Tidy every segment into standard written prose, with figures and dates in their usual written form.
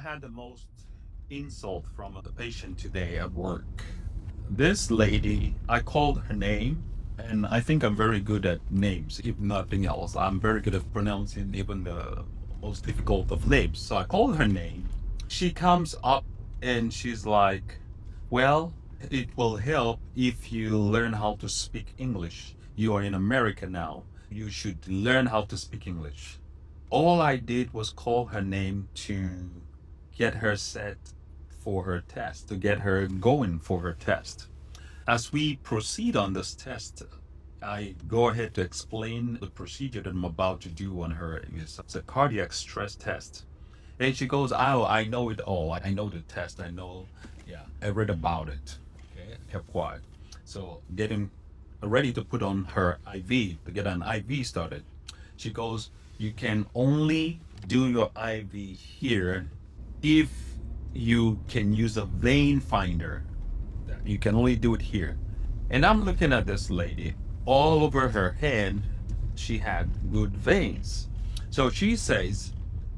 had the most insult from the patient today at work. This lady, I called her name, and I think I'm very good at names, if nothing else. I'm very good at pronouncing even the most difficult of names. So I called her name. She comes up and she's like, well, it will help if you learn how to speak English. You are in America now. You should learn how to speak English. All I did was call her name to get her set for her test, to get her going for her test. As we proceed on this test, I go ahead to explain the procedure that I'm about to do on her. It's a cardiac stress test. And she goes, oh, I know it all. I know the test. I know, yeah, I read about it. Okay, kept quiet. So getting ready to put on her IV, to get an IV started. She goes, you can only do your IV here if you can use a vein finder. You can only do it here. And I'm looking at this lady. All over her head, she had good veins. So she says,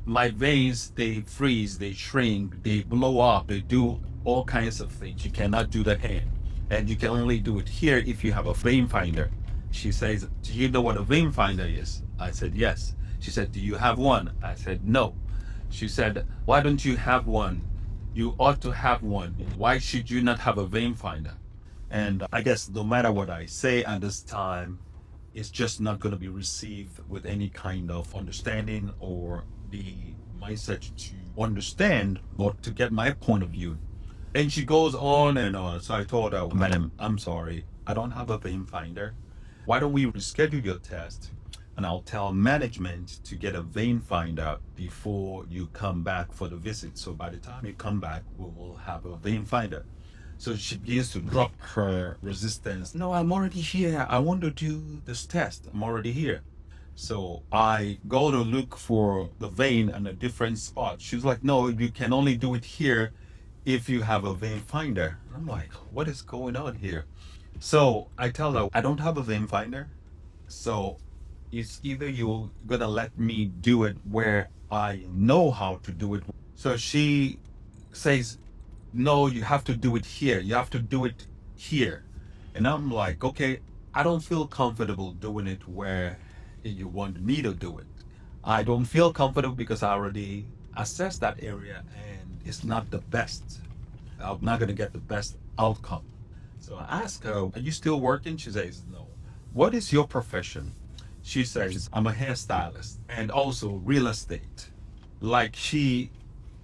my veins, they freeze, they shrink, they blow up, they do all kinds of things. You cannot do the hand. And you can only do it here if you have a vein finder. She says, do you know what a vein finder is? I said, yes. She said, do you have one? I said, no. She said, why don't you have one? You ought to have one. Why should you not have a vein finder? And I guess no matter what I say at this time, it's just not going to be received with any kind of understanding or the mindset to understand or to get my point of view. And she goes on and on. So I told her, madam, I'm sorry, I don't have a vein finder. Why don't we reschedule your test? And I'll tell management to get a vein finder before you come back for the visit. So by the time you come back, we will have a vein finder. So she begins to drop her resistance. No, I'm already here. I want to do this test. I'm already here. So I go to look for the vein in a different spot. She's like, no, you can only do it here if you have a vein finder. I'm like, what is going on here? So I tell her, I don't have a vein finder. So it's either you're gonna let me do it where I know how to do it. So she says, no, you have to do it here. You have to do it here. And I'm like, okay, I don't feel comfortable doing it where you want me to do it. I don't feel comfortable because I already assessed that area and it's not the best. I'm not going to get the best outcome. So I ask her, are you still working? She says, no. What is your profession? She says, I'm a hairstylist and also real estate. Like she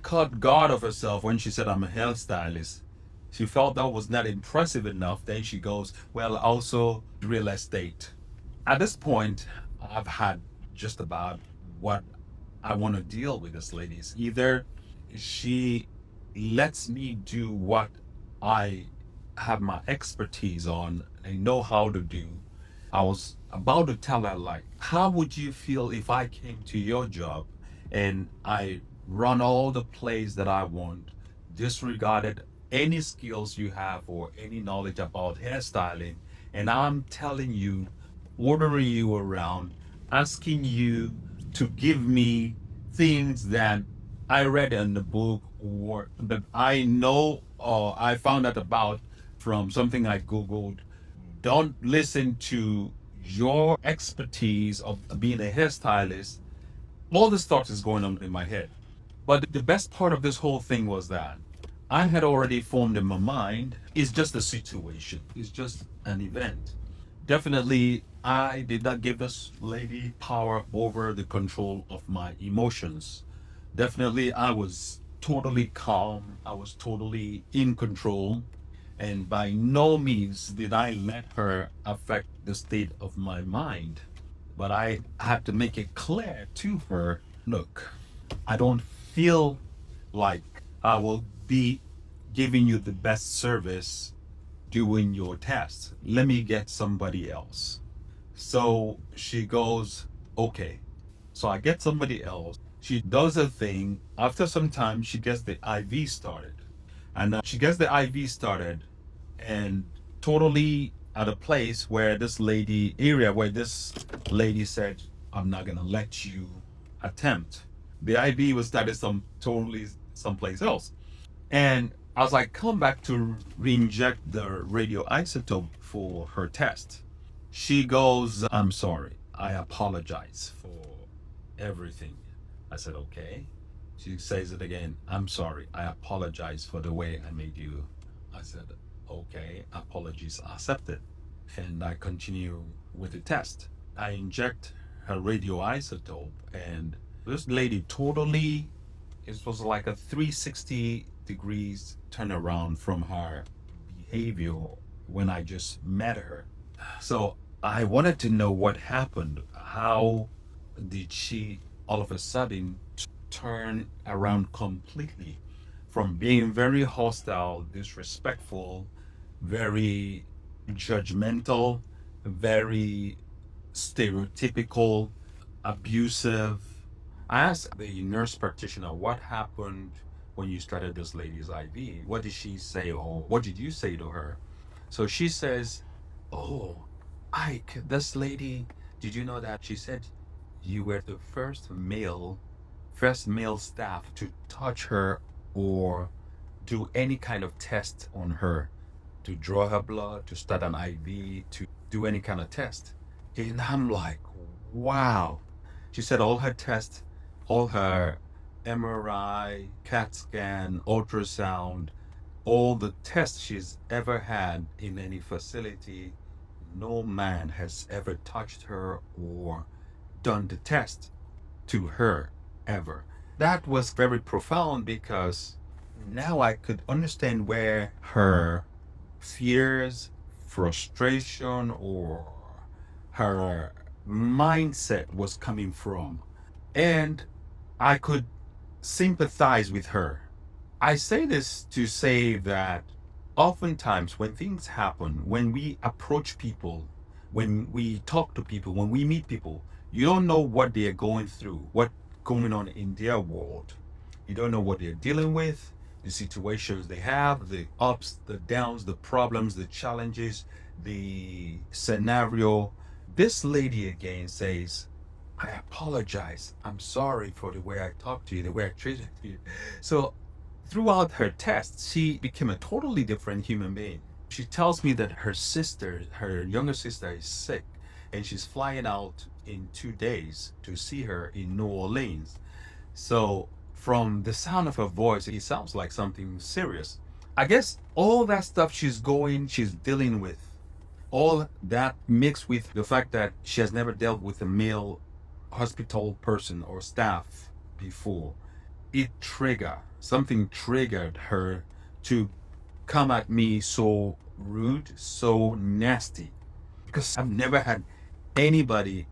caught guard of herself when she said, I'm a hairstylist. She felt that was not impressive enough. Then she goes, well, also real estate. At this point, I've had just about what I want to deal with this lady. Either she lets me do what I have my expertise on and know how to do. I was about to tell her, like, how would you feel if I came to your job and I run all the plays that I want, disregarded any skills you have or any knowledge about hairstyling, and I'm telling you, ordering you around, asking you to give me things that I read in the book or that I know or I found out about from something I Googled. Don't listen to your expertise of being a hairstylist. All this thought is going on in my head. But the best part of this whole thing was that I had already formed in my mind, it's just a situation. It's just an event. Definitely, I did not give this lady power over the control of my emotions. Definitely, I was totally calm. I was totally in control. And by no means did I let her affect the state of my mind. But I had to make it clear to her, look, I don't feel like I will be giving you the best service doing your test. Let me get somebody else. So she goes, okay. So I get somebody else. She does her thing. After some time, she gets the IV started. And she gets the IV started and totally at a place where this lady said, I'm not going to let you attempt. The IV was started some totally someplace else. And I was like, come back to re-inject the radioisotope for her test. She goes, I'm sorry. I apologize for everything. I said, okay. She says it again. I'm sorry. I apologize for the way I made you. I said, okay, apologies accepted. And I continue with the test. I inject her radioisotope, and this lady totally, it was like a 360 degrees turnaround from her behavior when I just met her. So I wanted to know what happened. How did she all of a sudden turn around completely from being very hostile, disrespectful, very judgmental, very stereotypical, abusive? I asked the nurse practitioner what happened when you started this lady's IV. What did she say, or what did you say to her? So she says, oh, Ike, this lady, did you know that? She said you were the first male staff to touch her or do any kind of test on her, to draw her blood, to start an IV, to do any kind of test. And I'm like, wow. She said all her tests, all her MRI, CAT scan, ultrasound, all the tests she's ever had in any facility, no man has ever touched her or done the test to her ever. That was very profound because now I could understand where her fears, frustration, or her mindset was coming from. And I could sympathize with her. I say this to say that oftentimes when things happen, when we approach people, when we talk to people, when we meet people, you don't know what they're going through, what's going on in their world. You don't know what they're dealing with, the situations they have, the ups, the downs, the problems, the challenges, the scenario. This lady again says, I apologize. I'm sorry for the way I talked to you, the way I treated you. So throughout her test, she became a totally different human being. She tells me that her sister, her younger sister, is sick and she's flying out in 2 days to see her in New Orleans. So, from the sound of her voice, it sounds like something serious. I guess all that stuff she's dealing with, all that mixed with the fact that she has never dealt with a male hospital person or staff before, something triggered her to come at me so rude, so nasty, because I've never had anybody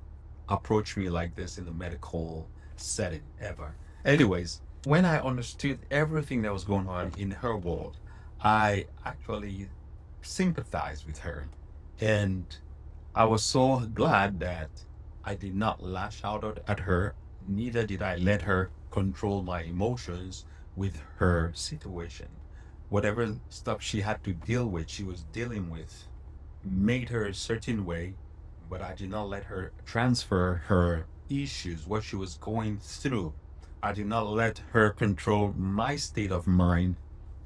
approach me like this in the medical setting ever. Anyways, when I understood everything that was going on in her world, I actually sympathized with her. And I was so glad that I did not lash out at her, neither did I let her control my emotions with her situation. Whatever stuff she had to deal with, she was dealing with, made her a certain way, but I did not let her transfer her issues, what she was going through. I did not let her control my state of mind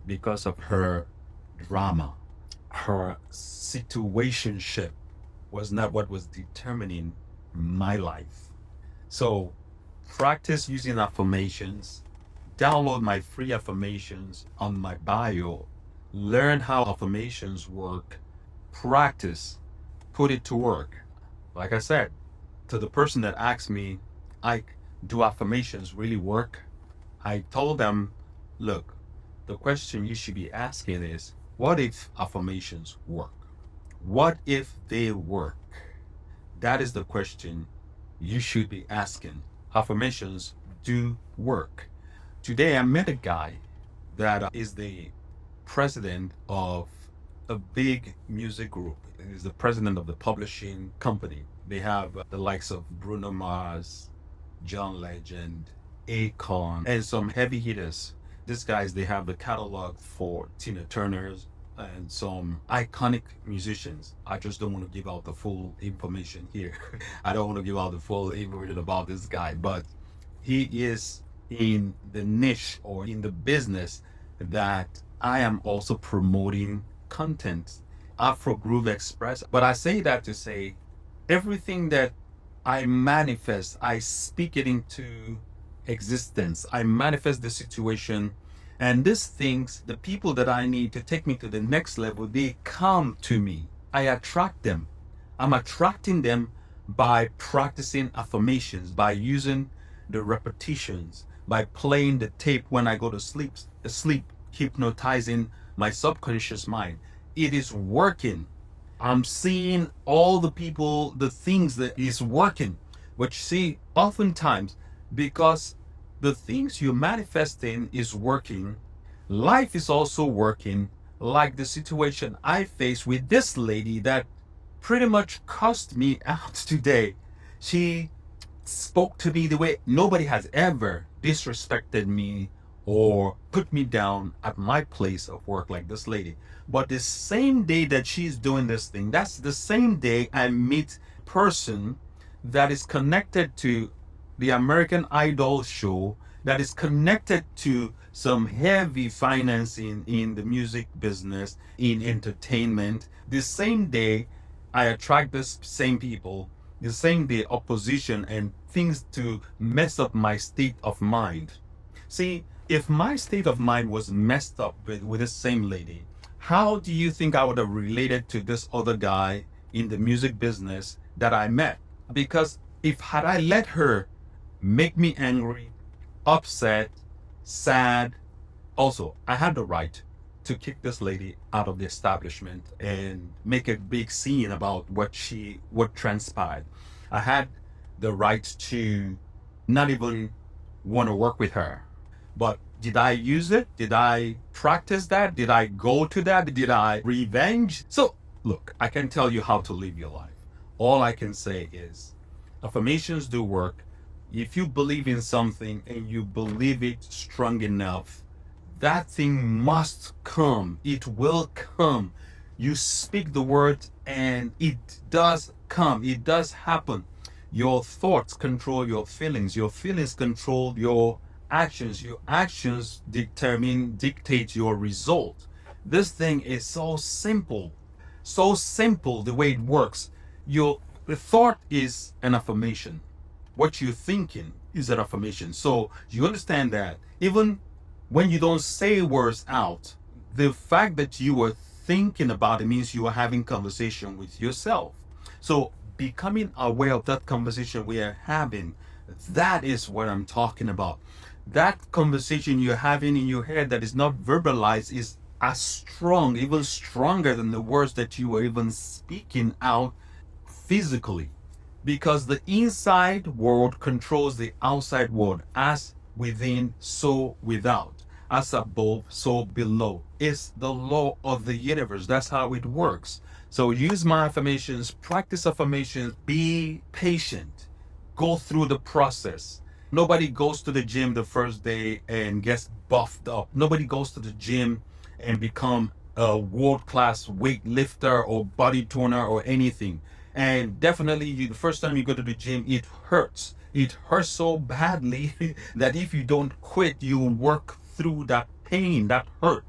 because of her drama. Her situationship was not what was determining my life. So practice using affirmations. Download my free affirmations on my bio. Learn how affirmations work. Practice. Put it to work. Like I said, to the person that asked me, do affirmations really work? I told them, look, the question you should be asking is, what if affirmations work? What if they work? That is the question you should be asking. Affirmations do work. Today, I met a guy that is the president of a big music group. He's the president of the publishing company. They have the likes of Bruno Mars, John Legend, Akon, and some heavy hitters. These guys, they have the catalog for Tina Turner's and some iconic musicians. I just don't want to give out the full information here. I don't want to give out the full information about this guy, but he is in the niche or in the business that I am also promoting content, Afro Groove Express. But I say that to say everything that I manifest, I speak it into existence. I manifest the situation, and these things, the people that I need to take me to the next level, they come to me. I attract them. I'm attracting them by practicing affirmations, by using the repetitions, by playing the tape when I go to sleep, hypnotizing my subconscious mind. It is working. I'm seeing all the people, the things that is working. But you see, oftentimes, because the things you're manifesting is working, life is also working, like the situation I faced with this lady that pretty much cussed me out today. She spoke to me the way nobody has ever disrespected me or put me down at my place of work like this lady. But the same day that she's doing this thing, that's the same day I meet a person that is connected to the American Idol show, that is connected to some heavy financing in the music business, in entertainment. The same day I attract the same people, the same day opposition and things to mess up my state of mind. See, if my state of mind was messed up with the same lady, how do you think I would have related to this other guy in the music business that I met? Because if had I let her make me angry, upset, sad, also I had the right to kick this lady out of the establishment and make a big scene about what transpired. I had the right to not even want to work with her. But did I use it? Did I practice that? Did I go to that? Did I revenge? So look, I can tell you how to live your life. All I can say is affirmations do work. If you believe in something and you believe it strong enough, that thing must come. It will come. You speak the word and it does come. It does happen. Your thoughts control your feelings. Your feelings control your actions. Your actions dictate your result. This thing is so simple. So simple the way it works. The thought is an affirmation. What you're thinking is an affirmation. So you understand that even when you don't say words out, the fact that you were thinking about it means you are having conversation with yourself. So becoming aware of that conversation we are having, that is what I'm talking about. That conversation you're having in your head that is not verbalized is as strong, even stronger than the words that you were even speaking out physically. Because the inside world controls the outside world, as within, so without. As above, so below. It's the law of the universe. That's how it works. So use my affirmations, practice affirmations, be patient, go through the process. Nobody goes to the gym the first day and gets buffed up. Nobody goes to the gym and become a world-class weightlifter or body toner or anything. And definitely the first time you go to the gym, it hurts. It hurts so badly that if you don't quit, you will work through that pain, that hurt.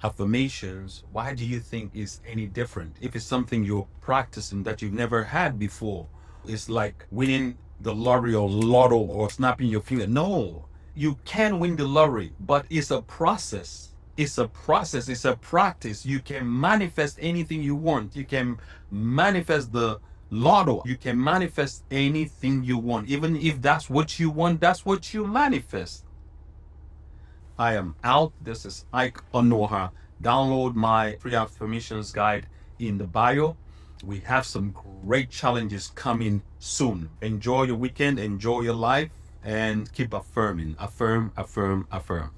Affirmations, why do you think is any different? If it's something you're practicing that you've never had before, it's like winning the lottery or lotto or snapping your finger. No, you can win the lottery, but it's a process. It's a process, it's a practice. You can manifest anything you want. You can manifest the lotto. You can manifest anything you want. Even if that's what you want, that's what you manifest. I am out. This is Ike Onoha. Download my free affirmations guide in the bio. We have some great challenges coming soon. Enjoy your weekend, enjoy your life, and keep affirming. Affirm, affirm, affirm.